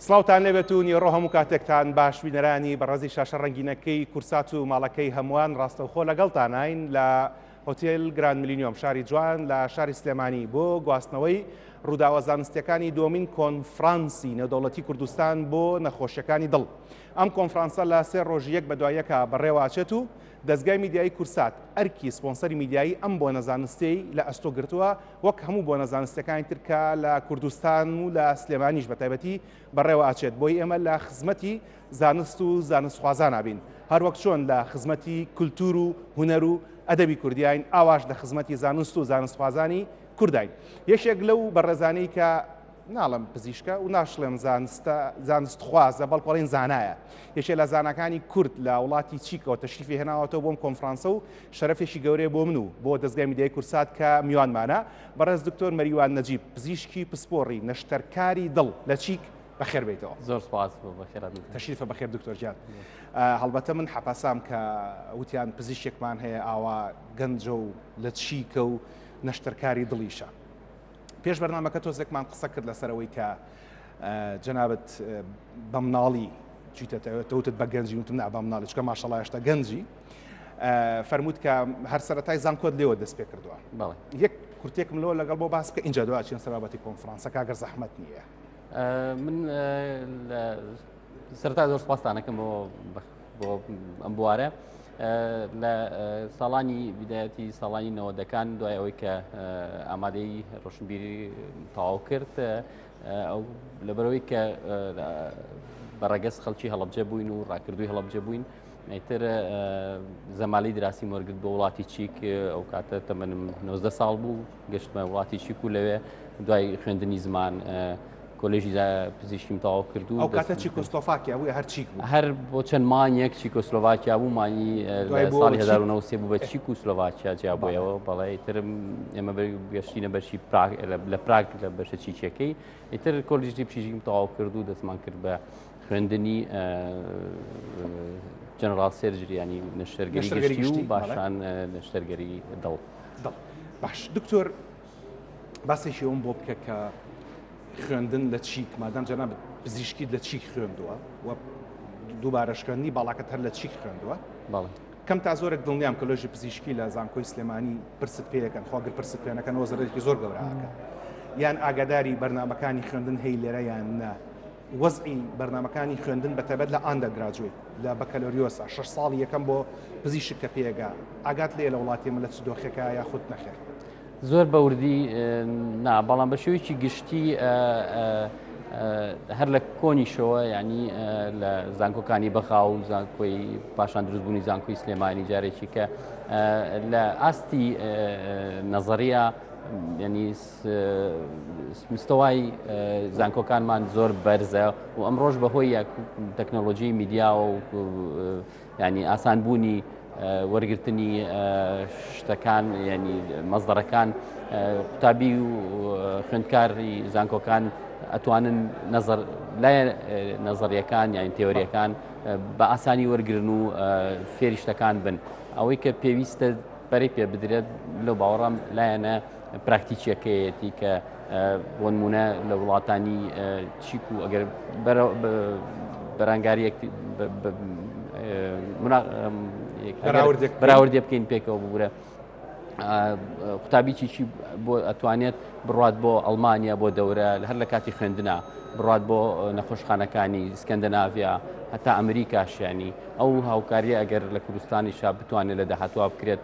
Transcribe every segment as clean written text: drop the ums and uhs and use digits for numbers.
سڵاوتان لێبێت و نیێڕۆ هەموو کاتێکتان باش بینەرانی بەڕێزی شاشە ڕەنگینەکەی کورسات و ماڵەکەی هەمووان ڕاستەوخۆ لەگەڵتانین لە هۆتێل گراند میلینیۆم شاری جوان لە شاری سلێمانی بۆ گواستنەوەی ڕووداوە زانستیەکانی دومین کۆنفرانسی نێودەوڵەتی کوردستان بۆ نەخۆشیەکانی دڵ. ئەم کۆنفرانسە لە سێ ڕۆژی یەک بە دوایەکە بەڕێواچێت و دەستگای میدیایی کورسات ئەرکی سپۆنسەری میدیایی ئەم بۆ نەزانستەی لە ئەستۆ گرتووە وەک هەموو بۆ نەزانستەکانی ترکە لە کوردستان و لە سلێمانیش بە تایبەتی بەڕێوە ئاچێت بۆی ئێمە لە خزمەتی زانست و زانستخوازان نابین هەروەک چۆن لە خزمەتی کولتور و هونەر و ئەدەبی کوردیین ئاواش لە خزمەتی زانست و زانستخوازانی کوردین. یەکێک لەو بەڕێزانەی کە ناڵم پزیشکە و ناشڵێم زانستخوازە بەڵکۆڵین زانایە یەکێ لە زانەکانی کورد لە وڵاتی چیکەوە تەشریفی هێناوەتەوە بۆم کۆنفرانسە و شەرەفێکی گەورەیە بۆ من و بۆ دەستگای میدیای کورسات کە میوانمانە بەڕێز دکتۆر مەریوان نەجیب پزیشکی پسپۆڕی نەشتەرکاری دڵ لە چیک بەخێر بێتەوە. زۆر سپاس بەخێرات تەشریفە بەخێر دکتۆر جان. هەڵبەتە من حەپاسام کە وتیان پزیشکێکمان هەیە ئاوا گەنجە و لە چیکە و نەشتەرکاری دڵیشە. پێش بەرنامەکە تۆزێکمان قسە کرد لەسەرەوەی کە جەنابەت بە مناڵی چیتەوتت بە گەنجی وتم نا بە مناڵی چکە ماشەڵڵا هێشتا گەنجی فەرمووت کە هەر سەرەتای زانکۆت لێوە دەست پێ کردووە. یەک کورتێکم لەوە لەگەڵ بۆ باس بکە ئینجا دوواچین سەرابەتی کۆنفرانسە کاگەر زەحمەت نییە. من سەرەتا زۆر سپاسانەکەم بۆ ئەم بوارە لە ساڵانی بدایەتی ساڵانی 90ەکان دوای ئەوەی کە ئامادەی ڕۆشنبیری تەواو کرد ئەو لەبەرەوەی کە بەڕێگەس خەڵکی هەڵەبجە بووین و ڕاکردووی هەڵەبجە بووین ئیتر زەمالی دراسی وەرگرت بۆ وڵاتی چیک ئەو کاتە تەمەنم 19 ساڵ بوو گەشتمە وڵاتی چیک و لەوێ دوای خوێندنی زمان کۆلێژی پزیشکیم تەواو کرد و ئەو کاتە چیکۆسلۆڤاکیا بووە هەر چیک بوو هەر بۆ چەند مانگێک چیکۆسلۆڤاکیا بوو مانی ساڵی 1990 بوو بە چیک و سلۆڤاکیا جیابۆیەوە بەڵێ ترم ئێمە گەشتینە بەشی لە پراگ لە بەشە چیکەکەی ئیتر کۆلێژی پزیشکیم تەواو کرد و دەستمان کرد بە خوێندنی جەنەرال سێرجری ینی نەشتەرگەری گشتی و باشان نەشتەرگەری دڵ. باش دکتۆر باسێکی ئەوم بۆ بکە کە خوێندن لە چیک مادام جەناب پزیشکیت لە چیک خوێندووە و دووبارەش خوێندنی باڵاکەت هەر لە چیک خوێندووە کەم تا زۆرێک دڵنیام کۆلێژی پزیشکی لە زانکۆی سلێمانی پرست پێەکەن خواگر پرست پێنەکەنەوە زەرێکی زۆر گەوراکە یان ئاگاداری بەرنامەکانی خوێندن هەی لێرە یان نە وەزعی بەرنامەکانی خوێندن بەتایبەت لە ئاندەرگراجوێت لە بەکەلۆریۆسە 6 ساڵی یەکەم بۆ پزیشک کە پێگا ئاگات لێ لە وڵاتی من لە چ دۆخێکە یا خودت نەخێر زۆر بەوردی نا بەڵام بە شێوەیەکی گشتی هەر لە کۆنیشەوە ینی لە زانکۆکانی بەخاو و زانکۆی پاشان دروستبوونی زانکۆی سلێمانی جارێکی کە لە ئاستی نەزەریە ینی مستەوای زانکۆکانمان زۆر بەرزە و ئەمڕۆژ بەهۆی تەکنۆلۆژی میدیا و ینی ئاسانبوونی وەرگرتنی شتەکان ینی مەزدەڕەکان قوتابی و خوێندکاری زانکۆکان ئەتوانن لای نەزەریەکان یان تێۆریەکان بە ئاسانی وەرگرن و فێری شتەکان بن ئەوەی کە پێویستە بەرەی پێ بدرێت لەو باوەڕام لایەنە پراکتیکیەکەیەتی کە بۆ نمونە لە وڵاتانی چیک و ئەگەر بەرانگاریەک بەراوردێ بکەین پێکەوە ببوورە قوتابی چیکی بۆ ئەتوانێت بڕات بۆ ئەڵمانیا بۆ دەورە هەر لە کاتی خوێندنە بڕات بۆ نەخۆشخانەکانی سکەندەناڤیا هەتا ئەمریکاشیانی ئەو هاوکاریە ئەگەر لە کوردستانیشا بتوانێت لە داهاتوە بکرێت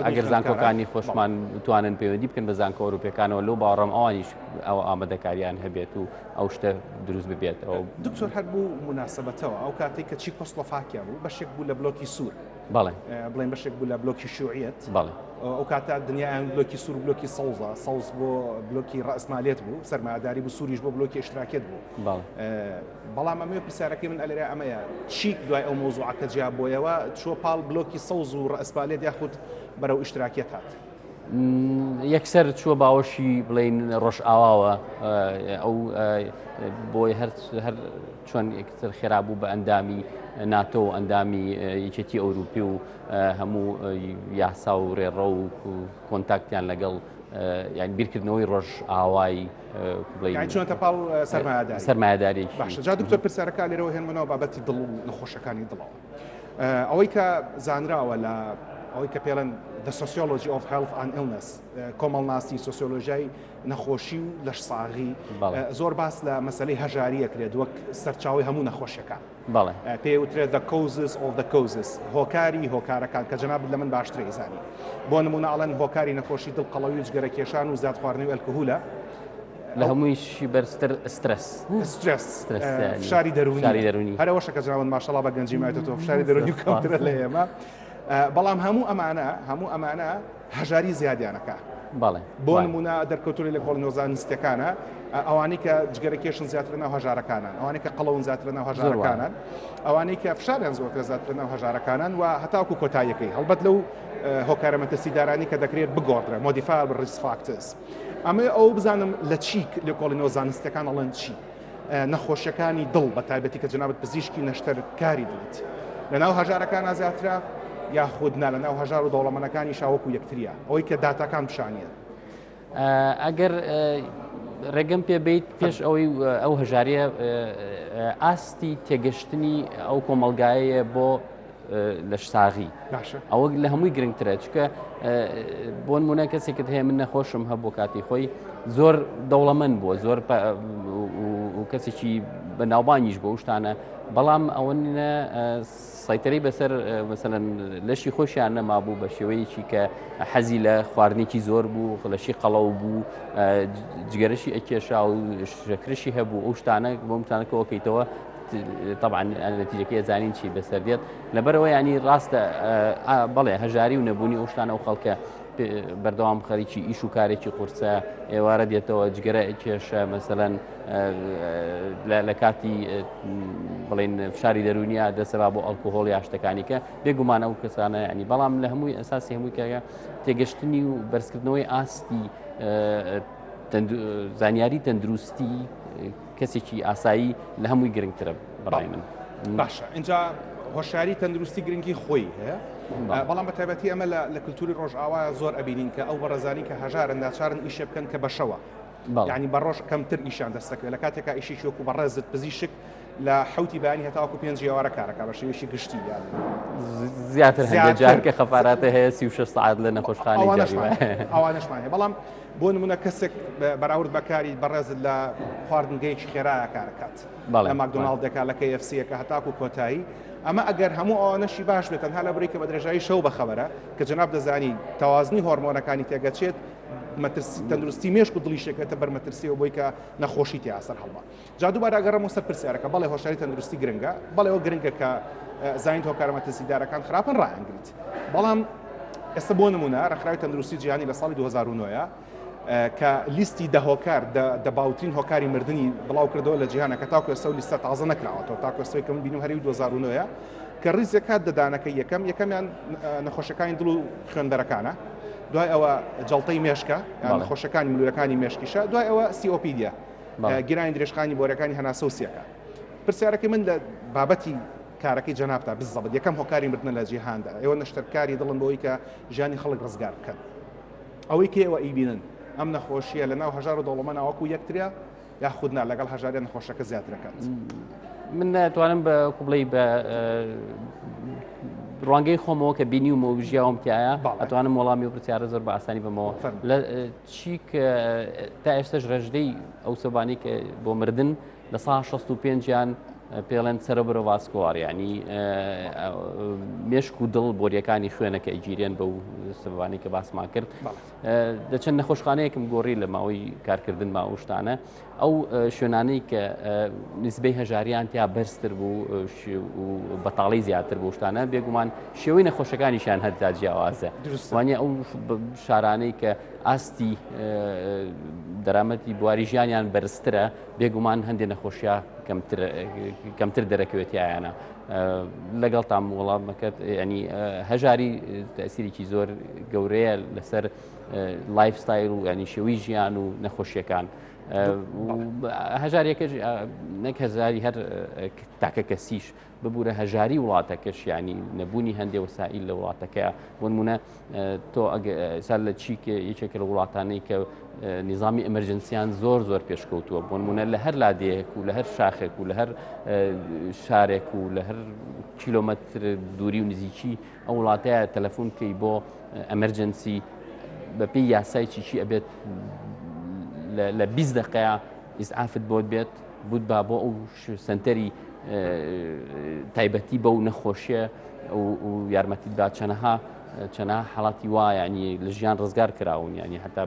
ئەگەر زانکۆکانی خۆشمان بتوانن پەیوەندی بکەن بە زانکۆ ئەوروپیەکانەوە لەو باوەڕەم ئەوانیش ئەو ئامادەکاریان هەبێت و ئەو شتە دروست ببێتەوە. دکتۆر هەر بوو مناسبەتەوە ئەو کاتێک کە چیکۆسلۆڤاکیا بوو بەشێک بوو لە بلۆکی سوور بڵێن بەشێک بوو لە بلۆکی شیوعیەت ئەو کاتە دنیایان بلۆکی سوور و بلۆکی سەوزە سەوز بۆ بلۆکی ڕەئسمالیەت بوو سەرمایهداری بوو سووریش بۆ بلۆکی ئیشتراکیەت بوو بەڵام ئەمێ پرسیارەکەی من ئەلێرە ئەمەیە چیک دوای ئەو مۆزوعەکە جیا بۆیەوە چۆ پاڵ بلۆکی سەوز و ڕەئسمالیەت یاخود بەرەو ئیشتراکیەت هات یەکسەر چووە باوەشی بڵین ڕۆژ ئاواوە ئەو بۆی هەر چۆن یەکتر خێرابوو بە ئەندامی ناتۆ و ئەندامی یەکێتی ئەوروپی و هەموو یاسا و ڕێڕە و کۆنتاکتیان لەگەڵ یان بیرکردنەوەی ڕۆژ ئاوای چۆنتە پاڵ سەرمایه‌داری باشە. جا دکتۆر پرسیارەکە لێرەوە هێنمەوە بابەتی دڵ و نەخۆشەکانی دڵەوە. ئەوەی کە زانراوە لە ئەوەی کە پێڵەن The Sociology of Health and Illness کۆمەڵناسی سۆسیۆلۆژیای نەخۆشی و لەشساغی زۆر باس لە مەسەلەی هەژاریە کرێت وەک سەرچاوی هەموو نەخۆشیەکان. پێوترێت The Causes of the Causes هۆکاری هۆکارەکان کە جەناب لە من باشترە ئیزانی. بۆ نمونە ئەڵەن هۆکاری نەخۆشی دڵقەڵەوی و جگەرەکێشان و زیاد خواردنەوەی ئەلکۆهولە لە هەموویشی بەرزتر سترس فشاری دەرونی هەرەوەشە کە جناوەن ماشەڵا بە گەنجی مایێتەوە فشاری دەرونی کەوترە لە ئێمە. بەڵام هەموو ئەمانە هەژاری زیادیانەکە. بۆ نمونە دەرکەوتوری لە کۆڵنۆزانستەکانە ئەوانەی کە جگەرەکێشن زیاتر ناو هەژارەکانن، ئەوانەی کە قەڵەون زیاتر ناو هەژارەکانن، ئەوانەی کە فشاریان زۆرتر زیاتر ناو هەژارەکانن و هەتاکو کۆتاییەکەی هەڵبەت لەو هۆکارە مەترسیدارانی کە دەکرێت بگۆڕدرێ modifiable risk factors. ئەمە ئەو بزانم لە چی لە کۆڵنۆزانستەکان ئەڵێن چی نەخۆشیەکانی دڵ بە تایبەتی کە جنابەت پزیشکی نەشتەرکاری دڵیت لە ناو هەژارەکان زیاترە یاخودنا لە ناو هەژار و دەوڵەمەندەکانی شاوەکو یەکتریە ئەوەی کە داتاکان پیشانیە. ئەگەر ڕێگەم پێ بیت پێش ئەوەی ئەو هەژاریە ئاستی تێگەشتنی ئەو کۆمەلگایەیە بۆ لەشساغی ئەوە لە هەمووی گرنگترە چکە بۆ نمونە کەسێکت هەیە من نەخۆشم هەبوو کاتی خۆی زۆر دەوڵەمەند بووە زۆر کەسێکی بەناوبانیش بۆ شتانە بەڵام ئەوەنە سایتەرەی بەسەر مەسەلەن لەشی خۆشیان نەمابوو بە شێوەیەکی کە حەزی لە خواردنێکی زۆر بوو لەشی قەڵەو بوو جگەرەشی ئەکێشا و شەکرشی هەبوو ئەو شتانە بۆ شتانەکە ئۆکەیتەوە طبعا نەتیجەکەی زانین چی بەسەر دێت لەبەرەوە ینی ڕاستە بەڵێ هەژاری و نەبوونی ئەو شتانە و خەڵکە بەردەوام خەریکی ئیش و کارێکی قورسە ئێوارە دێتەوە جگەرە کێشە مەسەلەن لە کاتی بڵێن فشاری دەرونیە دەسەبا بۆ ئەلکۆهۆڵ یا شتەکانی کە بێگومانە ئەو کەسانە ینی بەڵام لە هەمووی ئەساسی هەمووی کە تێگەشتنی و بەرزکردنەوەی ئاستی زانیاری تەندروستی کەسێکی ئاسایی لە هەمووی گرنگترە بەڕای من. باشە اینجا هۆشیاری تەندروستی گرنگی خۆی هەیە بەڵام بە تایبەتی ئەمە لە کللتوری ڕۆژئاوا زۆر ئەبینین کە ئەو بەڕێزانی کە هەژارن ناچارن ئیشە بکەن کە بەشەوە یعنی بە ڕۆژ کەمتر ئیشان دەستەکەوێت لە کاتێکا ئیشی شۆک و بەڕێزت پزیشک لە حوتی بەیانی هەتاوەکو 5 ئێوارە کارەکە بە شێوەیەکی گشتی زیاتر هەندێک کە خەفاراتە هەیە 36 ساعت لە نەخۆشخانەی ئەوانەشمان هەیە بەڵام بۆ نمونە کەسێک بەراورد بەکاری بەڕێزت لە خواردنگەیەکی خێرایە کارەکات لە ماکدۆناڵدێکا لە KFC-ەکە هەتاکو کۆتایی ئەمە ئەگەر هەموو ئەوانەشی باش بێت تەنها لە بڕێکە بە درێژایی شەو بەخەبەرە کە جەناب دەزانی تەوازنی هۆرمۆنەکانی تێگەچێت تەندروستی مێشک و دڵیشێکێتە بەرمەترسیەوە بۆی کە نەخۆشی تێ ئاسەر هەڵبا. جا دووبارە ئەگەڕەمەوە سەر پرسیارەکە بەڵێ هۆشیاری تەندروستی گرنگە بەڵێ ئەوە گرنگە کە زانین هۆکارە مەترسیدارەکان خراپن ڕائەنگریت بەڵام ئێستا بۆ نمونە ڕێکخراوی تەندروستی جیهانی لە ساڵی 2009 کە لیستی دەهۆکار دەباوترین هۆکاری مردنی بڵاو کردەوە لە جیهانە کە تاکو ئێستا لیستە تازە نەکراوەتەوە تاکو ئێستای کە من بینم هەری 2009 کە ڕیزەکات دەدانەکە یەکەمیان نەخۆشەکانی دڵ و خوێندەرەکانە دوای ئەوە جەڵتەی مێشکە نەخۆشەکانی ملوورەکانی مێشکیشە دوای ئەوە COPD گیرانی درێژخانی بۆرەکانی هەناسۆسیەکە. پرسیارەکەی من لە بابەتی کارەکەی جەنابتا بزەبت یەکەم هۆکاری مردنە لە جیهاندا ئێوە نەشتەرکاری دڵن بۆی کە ژیانی خەڵک ڕزگار بکەن ئەوەی کە ئێوە ئیبینن ئەم نەخۆشیە لە ناو هەژار و دەوڵەمەند ناوەکو یەکتریا یاخودنا لەگەڵ هەژاریان نەخۆشەکە زیاترەکەات. من ناتوانم بە کوبڵی بە ڕوانگەی خۆمەوە کە بینی و مۆژیاوم تایە ئەتوانم وەڵامی و پرسیارە زۆر بە ئاسانی بمەوە لە چی کە تا ئێستش ڕێژدەی ئەو سەبانی کە بۆ مردن لە 65یان پێڵێن سەرەبرە ڤاسکوڵار ینی مێشک و دڵ بۆریەکانی خوێنەکە ئەیگیرێن بەو سەبانی کە باسمان کرد دەچەند نەخۆشخانەیەکم گۆڕی لە ماوەی کارکردن ماوەشتانە ئەو شوێنانەی کە نسبەی هەژاریان تیا بەرزتر بوو و بەتاڵی زیاتر بۆ شتانە بێگومان شێوەی نەخۆشەکانیشان هەرتا جیاوازە وانە ئەو شارانەی کە ئاستی دەرامەتی بواری ژیانیان بەرزترە بێگومان هەندێک نەخۆشیە کەمتر دەرەکەوێتیایانە لەگەڵ تام وەڵامەکەت ینی هەژاری تەسیرێکی زۆر گەورەیە لەسەر لایف ستایل و ینی شێوەی ژیان و نەخۆشیەکان هەژارێکەش نەک هەزاری هەر تاکە کەسیش ببوورە هەژاری وڵاتەکەش ینی نەبوونی هەندێک وسائل لە وڵاتەکە بۆ نمونە تۆ سال لە چیکە یەکێکە لە وڵاتانەی کە نظامی ئەمەرجنسیان زۆر پێشکەوتووە بۆ نمونە لە هەر لادەیەک و لە هەر شاخێک و لە هەر شارێک و لە هەر کیلۆمەتر دووری و نزیکی ئەو وڵاتەیە تەلەفۆنکەی بۆ ئەمەرجنسی بەپێی یاسای چیچی ئەبێت لە 20 دقەیە ئیسعافت بۆت بێت بوت با بۆ ئەو سنتەری تایبەتی بەو نەخۆشیە و یارمەتیت با چەنەها حاڵاتی وایە ینی لە ژیان ڕزگار کراون ینی هەتا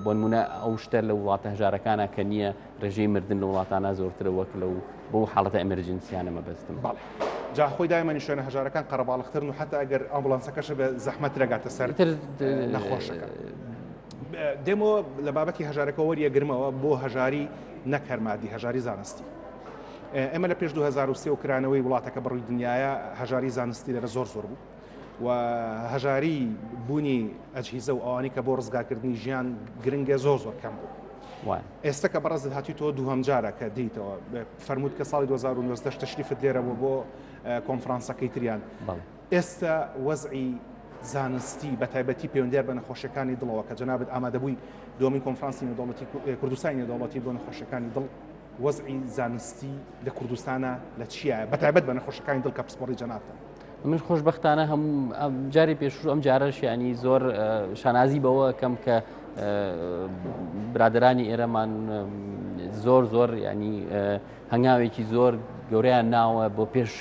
بۆ نمونە ئەو شتە لە وڵاتە هەژارەکانە کە نییە ڕێژەی مردن لە وڵاتانە زۆرترە وەک لەو بۆ حاڵەتە ئەمەرجنسیانە مەبەستم. جا خۆی دایمەنی شوێنە هەژارەکان قەرەباڵغترن و حتا ئەگەر ئەمبولانسەکەشە بە زەحمەت رەگاتە سەر نەخۆشەکە. دێمەوە لە بابەتی هەژارەکە وەریەگرمەوە بۆ هەژاری نەک هەرمادی هەژاری زانستی. ئێمە لە پێش 2023 و کرانەوەی وڵاتەکە بڕووی دنیاە هەژاری زانستی لەرە زۆر بوو و هەژاری بوونی ئەجهیزە و ئەوانی کە بۆ ڕزگارکردنی ژیان گرنگە زۆر کەم بوو. ئێستا کە بەڕێزت هاتیتەوە دووهەم جارە کە دیتەوە فەرمووت کە ساڵی 2019 تەشریفت لێرە بوو بۆ کۆنفرانسەکەی تریان. ئێستا وەزعی زانستی بە تایبەتی پەیوەندیار بە نەخۆشیەکانی دڵەوە کە جەنابەت ئامادەبووی دومین کۆنفرانسی نێودەوڵەتی کوردستانی نێودەوڵەتی بۆ نەخۆشیەکانی دڵ وەزعی زانستی لە کوردستانە لە چیە بە تایبەت بە نەخۆشیەکانی دڵ کە پسپۆڕی جەنابتە؟ من خۆشبەختانە جاری پێشوو ئەم جارەش ینی زۆر شانازی بەوە کەم کە برادرانی ئێرەمان زۆر ینی هەنگاوێکی زۆر گەورەیان ناوە بۆ پێش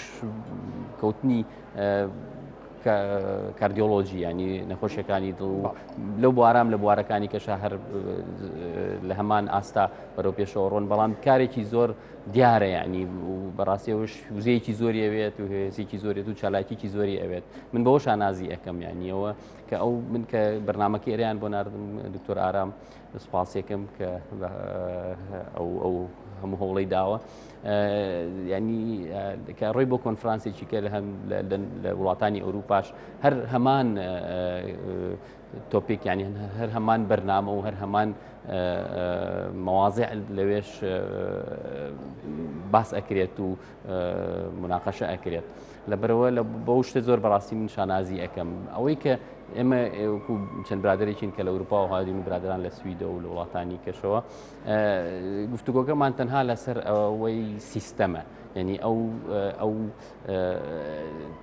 کەوتنی کاردیۆلۆژی ینی نەخۆشیەکانی دڵ لەو بوارام لە بوارەکانی کەشە هەر لە هەمان ئاستا بەرەو پێشەوە ڕۆن بەڵام کارێکی زۆر دیارە ینی بەڕاستیەوەش وزەیەکی زۆری ئەوێت و هێزێکی زۆرێت و چالاکیی زۆری ئەوێت من بەەوە شانازی ئەەکەم یانیەوە کە ئەو من کە بەرنمەکە ئێریان بۆ ناردم دکتۆر ئارام سوپاسێکم کە ئەو هەموو هەوڵی داوە ینی کە ڕۆی بۆ کۆنفرانسێکی کە لە وڵاتانی ئەوروپاش هەر هەمان تۆپیک ینی هەر هەمان بەرنامە و هەر هەمان مەواضع لەوێش باس ئەکرێت و مناقەشە ئەکرێت لەبەرەوە لە بەو شتە زۆر بەڕاستی من شانازی ئەەکەم ئەوەی کە ئێمە چەند برادێکین کە لە ئەوروپا و هادین و برادران لە سویدە و لە وڵاتانی کەشەوە گفتوگۆکەمان تەنها لەسەر ئەوەی سیستەمە ینی ئەو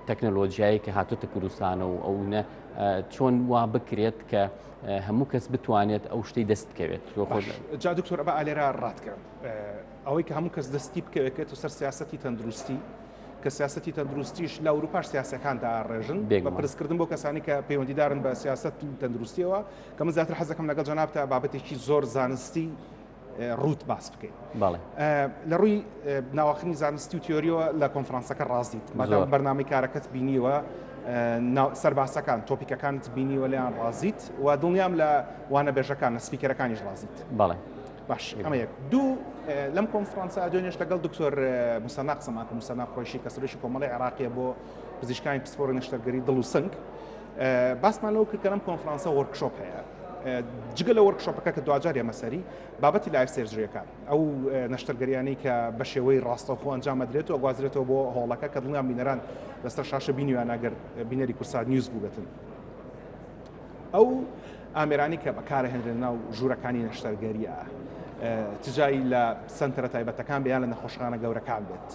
تەکنۆلۆژیایی کە هاتوتە کوردستانە و ئەو چۆن وا بکرێت کە هەموو کەس بتوانێت ئەو شتەی دەست بکەوێت. جا دکتۆر بە ئالێرا ڕاتکە ئەوەی کە هەموو کەس دەستی بکەوێت و سەر سیاسەتی تەندروستی کە سیاسەتی تەندروستیش لە ئەوروپاش سیاسەکاندا ئاڕێژن بە پرسکردن بۆ کەسانی کە پەیوەندیدارن بە سیاست و تەندروستیەوە کە من زیاتر حەزەکەم لەگەڵ جەنابتە بابەتێکی زۆر زانستی ڕوت باس بکەین. لە ڕووی ناوەخنی زانستی و تیۆریەوە لە کۆنفرانسەکە ڕازیت مادام بەرنامەی کارەکەت بینیوە سەرباسەکان تۆپیکەکانت بینیوە لەیان ڕازیت و دڵنیام لە وانە بێژەکان لە سپیکەرەکانیش ڕازیت. باش ئەمە یەک دوو لەم کۆنفرانسە دوێنێش لەگەڵ دکتۆر موسەنا قسەماکە موسەنا قڕیشی کە سروشی کۆمەڵی عێراقیە بۆ پزیشکانی پسپۆڕی نەشتەرگەری دڵ و سنگ باسمان لەوە کرد کە لەم کۆنفرانسە وەرکشۆپ هەیە جگە لە وەرکشۆپەکە کە دوجار ئەمەسەری بابەتی لایف سێرجریەکان ئەو نەشتەرگەریانەی کە بە شێوەی ڕاستەوخۆ ئەنجام ئەدرێتەوە گوازرێتەوە بۆ هۆڵەکە کە دڵنیام بینەران لەسەر شاشە بینیوان ئەگەر بینەری کورسات نیوز بووبێتن ئەو ئامێرانی کە بەکارهێنرێن ناو ژوورەکانی نەشتەرگەریە تجایی لە سنتەرە تایبەتەکان بیان لە نەخۆشخانە گەورەکان بێت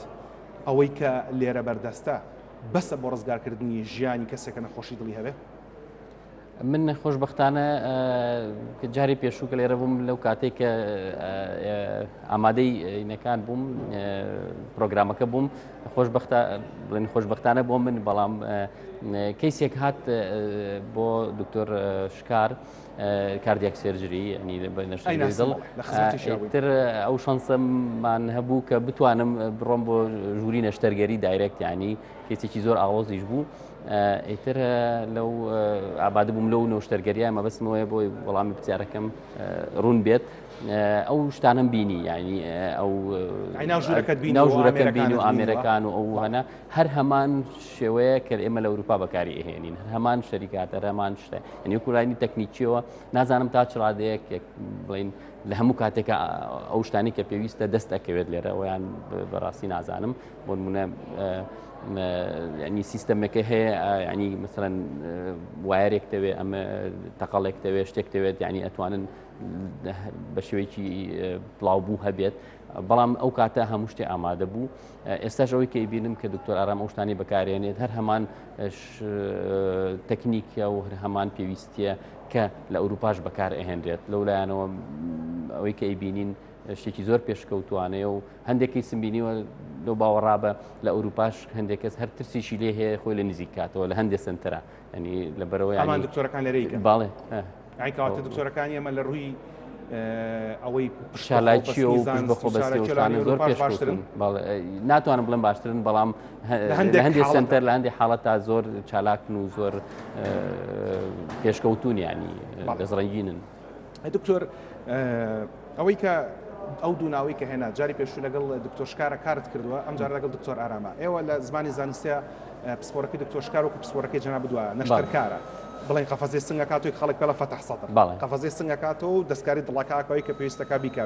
ئەوەی کە لێرە بەردەستە بەسە بۆ ڕزگارکردنی ژیانی کەسێکە نەخۆشی دڵی هەبێت. من خۆشبەختانە کە جاری پێشوو کە لێرە بووم لەو کاتێک کە ئامادەی ئینەکان بووم پرۆگرامەکە بووم خۆشبەختانە بۆ من بەڵام کەیسێک هات بۆ دکتۆر شکار کاردیاک سێرجری ینی نەشتەرگەری دڵ تر ئەو شانسەمان هەبوو کە بتوانم بڕۆم بۆ ژووری نەشتەرگەری دایرەکت ینی کەسێکی زۆر ئاڵۆزیش بوو ئیتر لەو ئابادە بووم لەو نەوشتەرگەریە مە بەسمەوەی بۆی وەڵامی پرسیارەکەم ڕوون بێت ئەو شتانم بینی ینی ئەو ناوژوورەکەت بینی و ئامێرەکان و ئەو هەنا هەر هەمان شێوەیە کە ئێمە لە ئەوروپا بەکاری ئەهێنین هەمان شەریکاتە هەمان شتە ینی وەکولاینی تەکنیکیەوە نازانم تا چ ڕادەیەک بڵین لە هەموو کاتێکە ئەو شتانی کە پێویستە دەست دەکەوێت لێرە ئەویان بەڕاستی نازانم بۆ نمونە ینی سیستەمەکە هەیە ینی مثلەن وایەرێک دەوێت ئەمە تەقەڵێک دەوێت شتێک دەوێت ینی ئەتوانن بە شێوەیەکی بڵاوبوو هەبێت بەڵام ئەو کاتە هەموو شتێ ئامادە بوو ئێستاش ئەوەی کە بینم کە دکتۆر ئارام ئەو شتانی بەکارێنێت هەر هەمان تەکنیکە و هەر هەمان پێویستیە کە لە ئەوروپاش بەکار ئەهێنرێت لەولایەنەوە ئەوەی کە ئەیبینین شتێکی زۆر پێشکەوتوانەیە و هەندێکی سمبینیوە لەو باوەڕابە لە ئەوروپاش هەندێک کەس هەر ترسیشی لێ هەیە خۆی لە نزیک کاتەوە لە هەندێک سنتەرە ینی لەبەرەوەی ئەمان دکتۆرەکان لەرەیکە باڵێ ئایکاتە دکتۆرەکانی ئەمە لە ڕووی ئەوەی شالایکی و بەخۆ بەستێشتانە زۆر پێشترن ناتوانم بڵم باشترن بەڵام هەندێک سنتەر لە هەندێک حاڵەت تا زۆر چالاکن و زۆر پێشکەوتون ینی دەزڕەنگینن دکتۆر ئەوەی کە ئەو دوو ناوی کە هێنا جاری پێشوو لەگەڵ دکتۆر شکارە کارت کردووە ئەم جار لەگەڵ دکتۆر ئارامە ئێوە لە زمانی زانستیە پسپۆرەکەی دکتۆر شکار وەکو پسپۆرەکەی جەنا بدووە نەشتەرکارە بڵین قەفەزەی سنگە کاتۆی خەڵک پێڵە فەتەح سەدر قەفەزەی سنگە کاتەوە و دەستکاری دڵەکەکەوەی کە پێویستەکە بیکا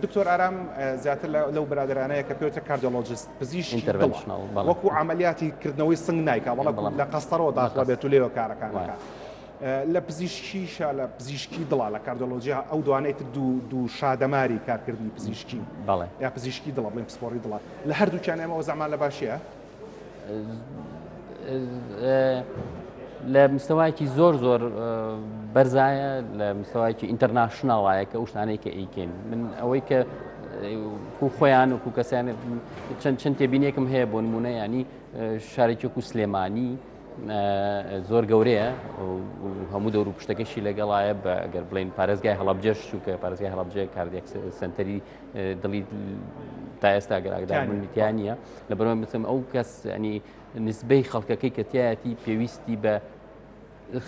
دکتۆر ئارام زیاتر لەو برادرانەیە کە پێوتە کاردیۆلۆجیست پزیشکی وەکو عملیاتی کردنەوەی سنگ نایکا وەڵام لە قەستەرەوە داخڵە بێت و لێوە کارەکانەکە لە پزیشکیشە لە پزیشکی دڵا لە کاردیۆلۆژیا ئەو دوانەیە دوو شادەماری کارکردنی پزیشکی یا پزیشکی دڵە بڵین پسپۆڕی دڵە لە هەردووکیان ئێمەوە زەمان لە باشیە لە مستەوایکی زۆر بەرزایە لە مستەوایکی ئینتەرناشناڵایە کە ئەو شتانەی کە ئەیکەین من ئەوەی کە خۆیان و کەسیان چەند تێبینێکم هەیە بۆ نمونە ینی شارێکی وەکو سلێمانی زۆر گەورەیە هەموو دەور و پشتەکەشی لەگەڵایە بە ئەگەر بڵین پارێزگای هەڵەبجەش چووکە پارێزگای هەڵەبجە کاردیاک سنتەری دڵی تا ئێستا گەراگداربوونیتیان نیە لەبەرەوەی بچم ئەو کەس ینی نسبەی خەڵکەکەی کە تایەتی پێویستی بە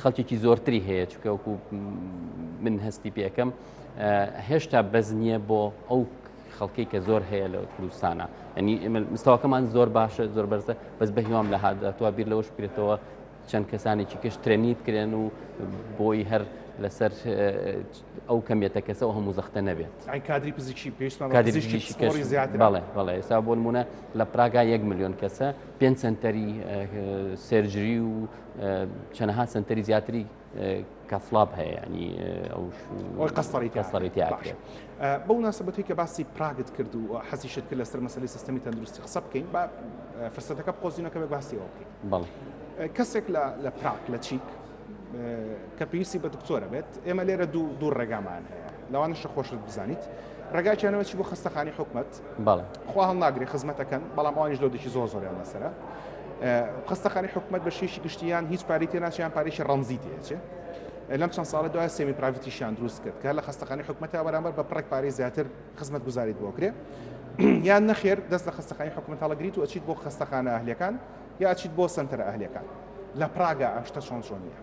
خەڵکێکی زۆرتری هەیە چونکە وەکو من هەستی پێەکەم هێشتا بەز نییە بۆ ئەو خەڵکی کە زۆر هەیە لە کوردستانە ینی مستەواکەمان زۆر باشە زۆر بەرزە بەس بە هیوام لە هاتووە بیر لەوەش بکرێتەوە چەند کەسانێکی کەش ترێنیت کرێن و بۆی هەر لەسەر ئەو کەمیەتە کەسەوە هەموو زەختە نەبێت کادری پزیشکی پێشمان بەڵێ ئێستا بۆ نمونە لە پراگا 1 ملیۆن کەسە 5 سنتەری سێرجری و چەندەها سنتەری زیاتری کەفڵاب هەیە ینی ئەوی قەستەڕی تیاکرێت بەو ناسەبەتی کە باسی پراگت کرد و حەزیشت کرد لەسەر مەسەلەی سیستەمی تەندروستی قسە بکەین با فرسەتەکە بقۆزینەکە بێ باسیەوە بکەین بەڵێ کەسێک لە پراگ لە چیک کە پێویستی بە دکتۆرە بێت ئێمە لێرە دوو ڕێگامان هەیە لەوانەشە خۆشت بزانیت ڕێگاکیانەوەی بۆ خستەخانی حکومەت خوا هەڵناگری خزمەتەکەن بەڵام ئەوانیش لۆدێکی زۆریان لەسەرە خستەخانی حکومەت بە شێشی گشتیان هیچ پارەی تێناچیان پارێکی ڕەمزی تێچێ لەم چەند ساڵە دوای سێمی پراڤێتیشیان دروست کرد کە لە خستەخانی حکومەتە بەرامبەر بە پڕێک پارەی زیاتر خزمەت گوزاریت بۆکرێ یان نەخێر دەست لە خستەخانی حکومەت هەڵەگریت و ئەچیت بۆ خستەخانە ئەهلیەکان یا ئەچیت بۆ سنتەرە ئەهلیەکان لە پراگا ئەم شتە چۆن نییە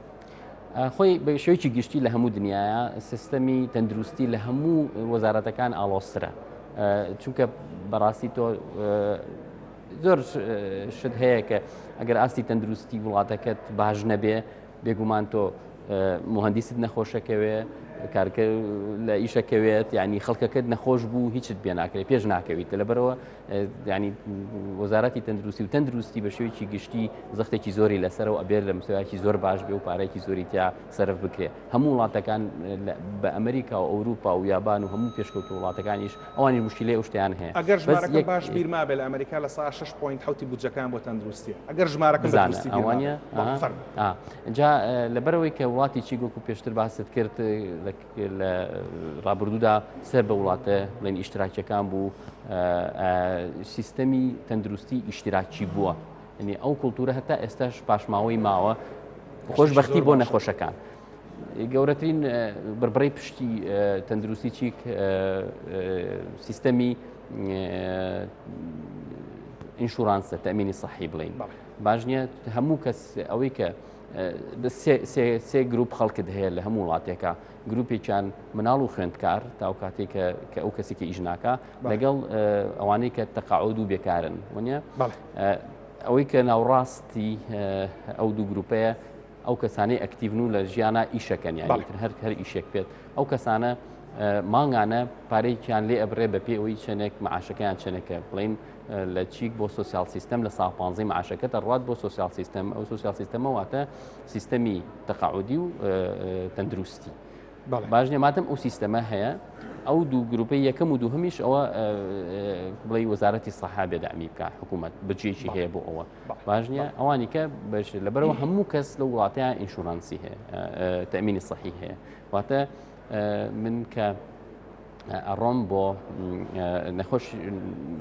خۆی بە شێوەیەکی گشتی لە هەموو دنیاە سیستەمی تەندروستی لە هەموو وەزارەتەکان ئاڵۆسترە چونکە بەڕاستی تۆ زۆر شت هەیە کە ئەگەر ئاستی تەندروستی وڵاتەکەت باش نەبێ بێگومان تۆ مهندیست نەخۆشەکەوێ کارکە لە ئیشەکەوێت ینی خەڵکەکەت نەخۆش بوو هیچت پێ ناکرێت پێش ناکەویت لەبەرەوە ینی وەزارەتی تەندروستی بە شێوەیەکی گشتی زەختێکی زۆری لەسەرەوە ئەبێت لە مستەوایکی زۆر باش بێ و پارێکی زۆری تیا سەرف بکرێت هەموو وڵاتەکان بە ئەمریکا و ئەوروپا و یابان و هەموو پێشکەوت وڵاتەکانیش ئەوانی مشکلەی ئەو شتیان هەیە ئەگەر ژمارەکە باش بیرما بێت لە ئەمریکا لە سا 6.7 بودجەکان بۆ تەندروستی ئەگەر ژمارەکە بزانە ئەوانە جا لەبەرەوەی کە وڵاتی چی گۆکو پێشتر باست کرد لە ڕابردوودا سەر بە وڵاتە بڵێن ئیشتراکیەکان بوو سیستەمی تەندروستی ئیشتراکی بووە ینی ئەو کولتورە هەتا ئێستاش پاشماوەی ماوە خۆشبەختی بۆ نەخۆشەکان گەورەترین بربڕی پشتی تەندروستی چیک سیستەمی ئینشورانسە تەمینی سەحی بڵین باش نییە هەموو کەس ئەوەی کە سێ گروپ خەڵکت هەیە لە هەموو وڵاتێکە گروپێکیان مناڵ و خوێندکار تا ئەو کاتێک کە ئەو کەسێکی ئیژناکە لەگەڵ ئەوانەی کە تەقاعود و بێکارن وانە ئەوەی کە ناوڕاستی ئەو دوو گروپەیە ئەو کەسانەی ئەکتیڤن و لە ژیانە ئیشەکەن یانی هەر ئیشێک بێت ئەو کەسانە مانگانە پارەیەکیان لێ ئەبرێ بە پێ ئەوەی چەنێک معاشەکەیان چەنەکە بڵین لە چیک بۆ سوسیال سیستم لە ساڵ 15 معاشەکە دەڕات بۆ سوسیال سیستم ئەو سوسیال سیستەمە واتە سیستەمی تەقاعودی و تەندروستی باش نیە ماتەم ئەو سیستەمە هەیە ئەو دوو گروپی یەکەم و دووهەمیش ئەوە بڵێ وەزارەتی سەحا بێدامی بکە حکوومەت بجێکی هەیە بۆ ئەوە باش نیە ئەوانی کە بەش لەبەرەوە هەموو کەس لە وڵاتیان ئینشورانسی هەیە تەمینی سەحی هەیە واتە من کە ئەڕۆم بۆ نەخۆش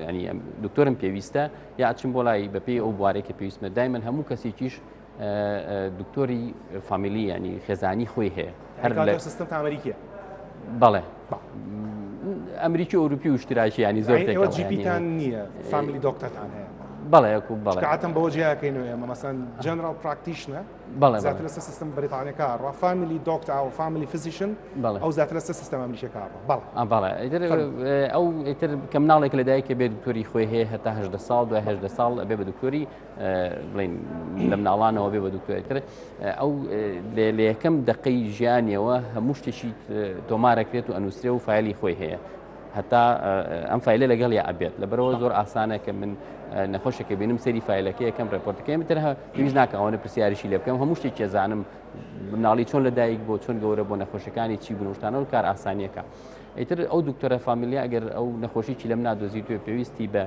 ینی دکتۆرم پێویستە یا ئەچم بۆ لای بەپێی ئەو بوارێکە پێویستمە دایمەن هەموو کەسێکیش دکتۆری فامیلی ینی خێزانی خۆی هەیە هەر لە سیستم ئەمریکیە بەڵێ ئەمریکی ئەوروپی و شتراکی ینی زۆر جیپیتان نییە فامیلی دۆکتەرتان هەیە بەڵێ بەڵێ کاتم بەوە جیاکەینەوە ئێمە مەسەن جنرال پراکتیشنە زیاتر لەسەر سیستم بریتانیەکە ڕوا فامیلی دۆکتەر و فامیلی فیزیشن ئەو زیاتر لەسەر سیستم ئەمریکیەکە بەڵێ ئەو ئیتر کە مناڵێک لەدایکە بێ دکتۆری خۆی هەیە هەتا 18 ساڵ دوای 18 ساڵ بێ بە دکتۆری بڵین لە مناڵانەوە بێ بە دکتۆریتر ئەو لە یەکەم دقەی ژیانیەوە هەموو شتێکی تۆمارەکرێت و ئەنووسێ و فایلی خۆی هەیە هەتا ئەم فایلە لەگەڵ یا ئەبێت لەبەرەوە زۆر ئاسانە کە من نەخۆشەکە بینم سەری فایلەکە یەکەم ڕێپۆرتەکەی تر پێویست ناکە ئەوانە پرسیاریشی لێ بکەم هەموو شتێک کێزانم مناڵی چۆن لەدایک بۆ چۆن گەورە بۆ نەخۆشەکانی چی بنوشتانە و کار ئاسانیەکە ئیتر ئەو دکتۆرە فامیلیا ئەگەر ئەو نەخۆشیی لەم نادۆزی توێ پێویستی بە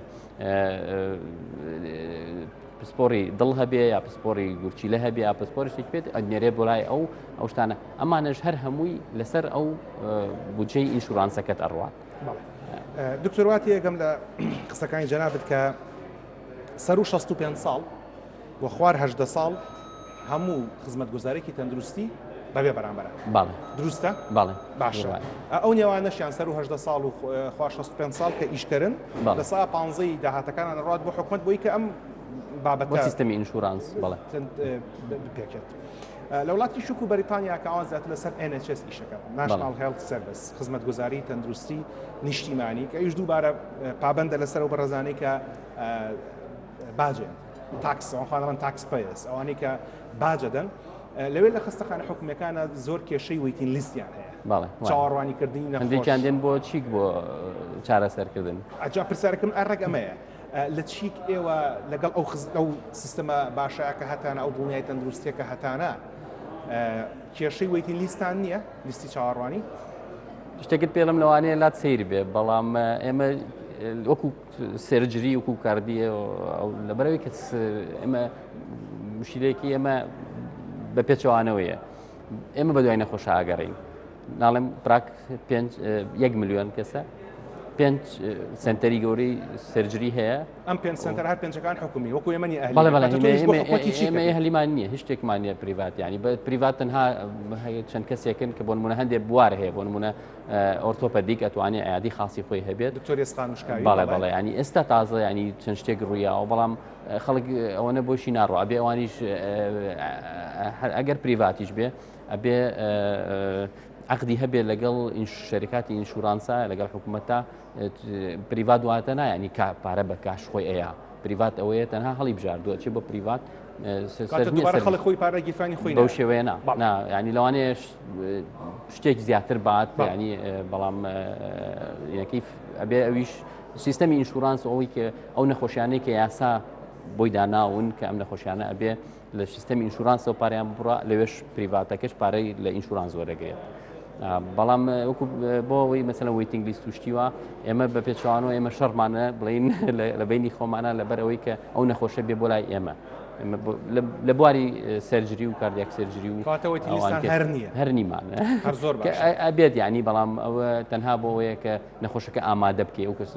پسپۆری دڵ هەبێ یا پسپۆری گورچیلە هەبێ یا پسپۆری شتێک بێت ئەنێرێ بۆ لای ئەو شتانە ئەمانەش هەر هەمووی لەسەر ئەو بودجەی ئینشورانسەکەت ئەڕوات دکتۆر واتی یەکەم لە قسەکانی جەنابەت کە سەر و 65 ساڵ بۆ خوار 18 ساڵ هەموو خزمەتگوزارێکی تەندروستی بەبێ بەرامبەرە دروستە؟ بەڵێ باشە ئەو نێوانەشیان سەر و 18 ساڵ و خوار 65 ساڵ کە ئیشکردن لە سا 15 داهاتەکانان ڕات بۆ حکومەت بۆی کە ئەم بابەتە سیستەمی ئینشورانس بەڵێ بپێکێت لە وڵاتی شوک و بەریتانیا کە ئەوان زیاتر لەسەر NHS ئیشەکە ناشنال هێڵت سەرویس خزمەتگوزاری تەندروستی نیشتیمانی کە ئیش دووبارە پابەندە لەسەر و بەڕێزانەی کە باجێن تاکس ئەوان تاکس پەیس ئەوانەی کە باجەدەن لەوێ لە خستەخانە حکوومیەکانە زۆر کێشەی ویتین لیستیان هەیە چاوەڕوانیکردنی هەندێکیان دێن بۆ چیک بۆ چارەسەرکردن ئەجا پرسیارەکەم ئەڕێک ئەمەیە لە چیک ئێوە لەگەڵ ئەو سیستەمە باشەیە کە هەتانە ئەو دڵنیای تەندروستیەکە هەتانە کێشەی ویتین لیستان نییە لیستی چاوەڕوانی شتێکت پێڵم لەوانەیە لات سیر بێ بەڵام ئێمە وەکو سێرجری وەکو کاردیە لەبەرەوەی کە ئێمە مشکلەیەکی ئێمە بە پێچەوانەوەیە ئێمە بە دوای نەخۆش ئاگەڕین ناڵێم پراک 1 ملیۆن کەسە 5 سنتەری گەورەی سەرجری هەیە ئەم 5 سنتەر هەر پێنجەکان حکومی وەکو ئێمەنی ئەهلی هەلیمان نییە هیچ شتێکمان نییە پریڤات ینی بە پریڤات تەنها چەند کەسێکن کە بۆ نمونە هەندێک بوار هەیە بۆ نمونە ئۆرتۆپەدیک ئەتوانێت ئایادی خاسی خۆی هەبێت دکتۆری ئێسقانوشکاوی بەڵێ ینی ئێستا تازە ینی چەند شتێک ڕوویاوە بەڵام خەڵک ئەوەنە بۆشی ناڕوە ئەبێ ئەوانیش ئەگەر پریڤاتیش بێ ئەبێ عقدی هەبێ لەگەڵ شەریکاتی ئینشورانسە لەگەڵ حکوومەتە پریڤات واتە نایانی پارە بە کاش خۆی ئەیە پریڤات ئەوەیە تەنها هەڵی بژاردووە چێ بۆ پریڤات خەڵک خۆی پارە گیرفانی خۆی بەو شێوەیە ینی لەوانەیە شتێک زیاتر بات ینی بەڵام ئەبێ ئەویش سیستەمی ئینشورانس ئەوەی کە ئەو نەخۆشیانەی کە یاسا بۆی داناون کە ئەم نەخۆشیانە ئەبێ لە سیستەمی ئینشورانسەوە پاریان بڕە لەوێش پریڤاتەکەش پارەی لە ئینشورانس وەرەگرێت بەڵام وەکو بۆ ئەوەی مەسەلەن ویتینگ لیست توشتیوە ئێمە بە پێچوانەوە ئێمە شەڕمانە بڵین لە بینی خۆمانە لەبەر ئەوەی کە ئەو نەخۆشە بێ بۆ لای ئێمە لە بواری سەرجری و کاردیاک سەرجری و هەر نیمانە ئەبێت ینی بەڵام ئەوە تەنها بۆ ئەوەیە کە نەخۆشەکە ئامادە بکەی ئەو کەس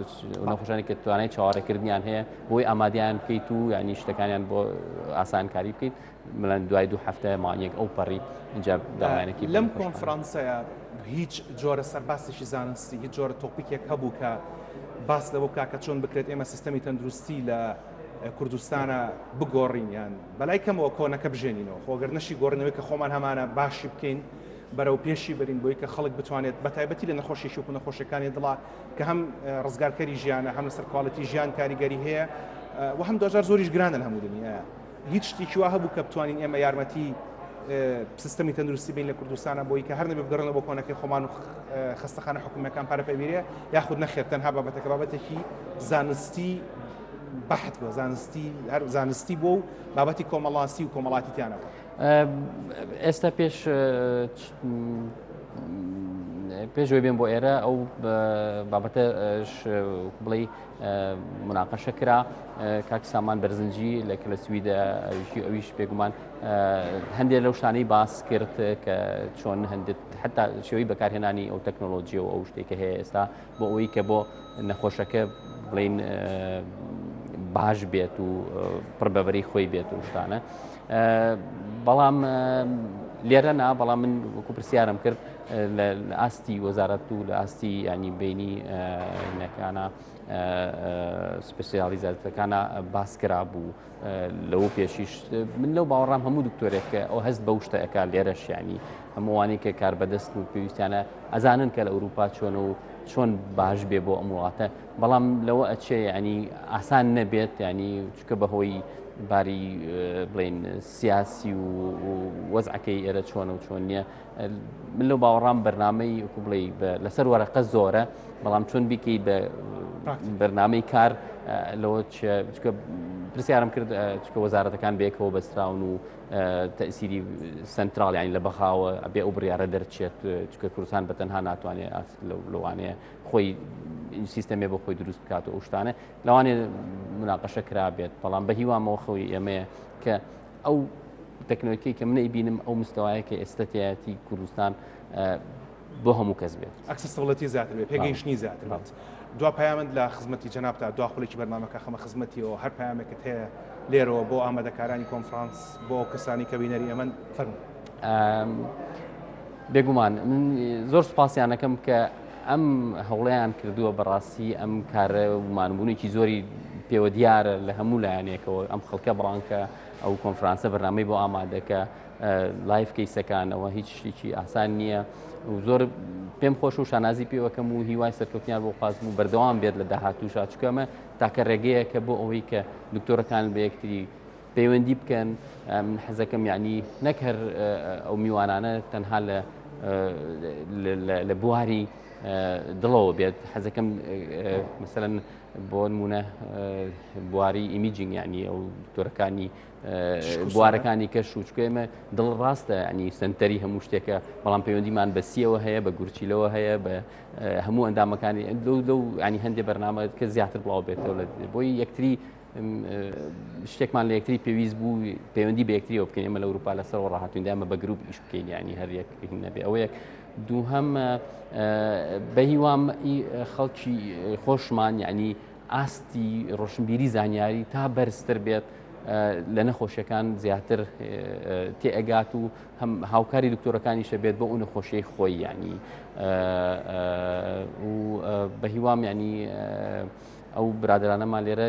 نەخۆشانی کە توانای چاوەڕێکردنیان هەیە بۆی ئامادیان بکەیت و ینی شتەکانیان بۆ ئاسانکاری بکەیت مەڵەن دوای 2 هەفتە مانیەک ئەو پەڕی اینجا داوایەکی لەم کۆنفرانسەیە هیچ جۆرە سەرباسێکی زانستی هیچ جۆرە تۆپیکێک هەبوو کە باس لەوە بکە کە چۆن بکرێت ئێمە سیستەمی تەندروستی لە کوردستانە بگۆڕینیان بەلای کەمەوە کۆنەکە بژێنینەوە خۆگەر نەشی گۆڕنەوەی کە خۆمان هەمانە باشی بکەین بەرەو پێشی بەرین بۆی کە خەڵک بتوانێت بە تایبەتی لە نەخۆشی شوک و نەخۆشیەکانی دڵا کە هەم ڕزگارکەری ژیانە هەم لەسەر کواڵەتی ژیان کاریگەری هەیە و هەم دۆژار زۆریش گرانە لە هەموو دنیاە هیچ شتێکی وا هەبوو کە بتوانین ئێمە یارمەتی سیستەمی تەندروستی بین لە کوردستانە بۆی کە هەر نەبێ بگەڕێنەوە بۆ کۆنەکەی خۆمان و خستەخانە حکوومەکان پارەپەیویرە یاخود نەخێر تەنها بابەتەکە بابەتێکی زانستی بەحت بۆ زانستی بۆ و بابەتی کۆمەڵاسی و کۆمەڵاتی تیانەوە ئێستا پێشوی بێن بۆ ئێرە ئەو بابەتەش بڵێ مناقەشە کرا کاک سامان بەرزنجی لە کە لە سویدە ئەویش پێگومان هەندێک لەو شتانەی باس کرد کە چۆن هەندێک حتا شێوەی بەکارهێنانی ئەو تەکنۆلۆژی و ئەو شتێکە هەیە ئێستا بۆ ئەوەی کە بۆ نەخۆشەکە بڵین باش بێت و پڕبەبەری خۆی بێت و شتانە بەڵام لێرە نا بەڵام من وەکو پرسیارم کرد لە ئاستی وەزارەت و لە ئاستی ینی بینی هینەکانە سپسیالیزاتەکانە باسکرا بوو لەو پێشیش من لەو باوەڕام هەموو دکتۆرێک کە ئەو هەست بەو شتە ئەکا لێرەش ینی هەمووانی کە کار بەدەست و پێویستیانە ئەزانن کە لە ئەوروپا چۆنە و چۆن باش بێ بۆ ئەم وڵاتە بەڵام لەوە ئەچێ ینی ئاسان نەبێت ینی چکە بەهۆی باری بڵین سیاسی و وەزعەکەی ئێرە چۆنە و چۆن نییە من لەو باوەڕام بەرنامەی وەکو بڵێ لەسەر وەرەقە زۆرە بەڵام چۆن بیکەی بە بەرنامەی کار لەوە پرسیارم کرد چکە وەزارەتەکان بێکەوە بەستراون و تەئسیری سنترال ینی لە بەخاوە ئەبێ ئەو بڕیارە دەرچێت چکە کوردستان بەتەنها ناتوانێت لەوانەیە خۆی سیستەمێ بۆ خۆی دروست بکات و ئەو شتانە لەوانێ مناقەشە کرا بێت بەڵام بە هیوامەوە خەوی ئێمەیە کە ئەو تەکنۆلۆژیای کە من ئەیبینم ئەو مستەوایەکە ئێستەتایەتی کوردستان بۆ هەموو کەس بێت ئەکسسیبڵەتی زیاتر بێت پێگەیشتنی زیاتر بێت دوا پەیامەند لە خزمەتی جەنابتا دوا خولێکی بەرنامەکە خەمە خزمەتیەوە هەر پەیامێکت هەیە لێرەوە بۆ ئامادەکارانی کۆنفرانس بۆ کەسانی کە بینەری ئەمن فەرموو بێگومان من زۆر سوپاسیانەکەم کە ئەم هەوڵەیان کردووە بەڕاستی ئەم کارە ومانبوونێکی زۆری پێوە دیارە لە هەموو لایەنێکەوە ئەم خەڵکە بڕانکە ئەو کۆنفرانسە بەرنامەی بۆ ئامادەکە لایف کەیسەکانەوە هیچ شتێکی ئاسان نییە و زۆر پێم خۆش و شانازی پێوەکەم و هیوای سەرکەوتنیان بۆ خوازم و بەردەوام بێت لە داهاتووشا چکەمە تاکە ڕێگەیە کە بۆ ئەوەی کە دکتۆرەکان بە یەکتری پەیوەندی بکەن من حەزەکەم یعنی نەک هەر ئەو میوانانە تەنها لە بواری دڵەوە بێت حەزەکەم مەسەلەن بۆ نمونە بواری ئیمیجینگ یعنی ئەو دکتۆرەکانی بوارەکانی کەش و چکێمە دڵ ڕاستە ینی سنتەری هەموو شتێکە بەڵام پەیوەندیمان بە سیەوە هەیە بە گورچیلەوە هەیە بە هەموو ئەندامەکانی لەو ینی هەندێک بەرنامە کە زیاتر بڵاو بێتەوە بۆی یەکتری شتێکمان لە یەکتری پێویست بوو پەیوەندی بە یەکتریەوە بکەین ئێمە لە ئەوروپا لەسەر ڕاهاتوویندا ئەمە بە گروپ ئیش بکەین ینی هەر یەک نەبێ ئەوە یەک دووهەم بە هیوام خەڵکی خۆشمان یعنی ئاستی ڕۆشنبیری زانیاری تا بەرزتر بێت لە نەخۆشیەکان زیاتر تێئەگات و هەم هاوکاری دکتۆرەکانیشە بێت بۆ ئەو نەخۆشیەی خۆی ینی و بە هیوام ینی ئەو برادرانەمان لێرە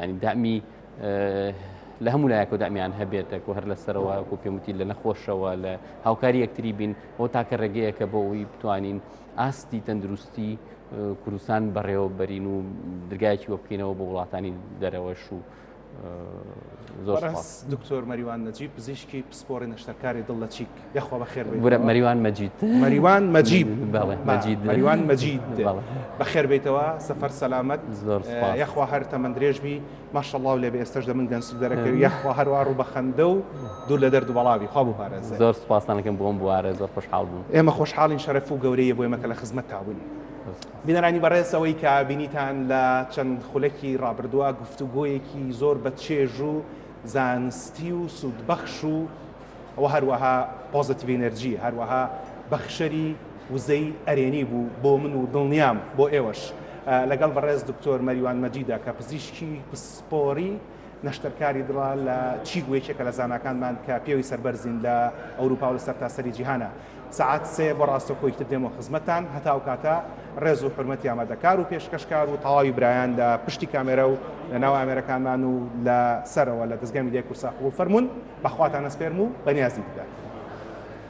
ینی دامی لە هەموو لایەکە دامیان هەبێتە و هەر لەسەرەوە و پێموتی لە نەخۆشەوە لە هاوکاری یەکتری بین ئەو تاکە ڕێگەیەکە بۆ ئەوی بتوانین ئاستی تەندروستی کوردستان بەڕێوە بەرین و دەرگایەکی وە بکەینەوە بۆ وڵاتانی دەرەوەش و زۆر دکتۆر مەریوان نەجیب پزیشکی پسپۆڕی نەشتەرکاری دڵ لە چیک یاخوا بەخێر مەریوان مەجید مەریوان مەجید مەریوان مەجید بەخێر بێتەوە سەفەر سەلامەت زۆر یاخوا هەر تەمەند درێژبی ماشەڵڵا و لێبێ ئێستاش دە من گەنجی دەرەکەوی یاخوا هەروە ڕوو بە خەندە و دوور لە دەرد و بەڵاوی خوا بوو پارێزە زۆر سوپاسانەکەم بۆم بوارە زۆر خۆشحاڵ بووم ئێمە خۆشحاڵین شەرەف و گەورەیە بۆ ئێمەکە لە خزمەت تابووین بینەرانی بەڕێزەوەی کە بینیتان لە چەند خولەکی ڕابردووە گفتوگۆیەکی زۆر بە چێژ و زانستی و سوودبەخش و ئەوە هەروەها پۆزتیڤ ئێنەرژی هەروەها بەخشەری وزەی ئەرێنی بوو بۆ من و دڵنیام بۆ ئێوەش لەگەڵ بەڕێز دکتۆر مەریوان مەجیدا کە پزیشکی پسپۆڕی نەشتەرکاری دڵە لە چی گوێچێکە لە زاناکانمان کە پێوی سەربەرزین لە ئەوروپا و لە سەرتاسەری جیهانە. سعات 3 بۆ ڕاستەخۆی تر دێمەوە خزمەتان هەتا ئەو کاتە ڕێز و حرمەتی ئامادەکار و پێشکەشکار و تەواوی برایان لە پشتی کامێرە و لە ناو ئامێرەکانمان و لە سەرەوە لە دەستگای میدیای کورسا قبوڵ فەرمونون بەخواتان ئەسپێرم و بەنیازی بدات.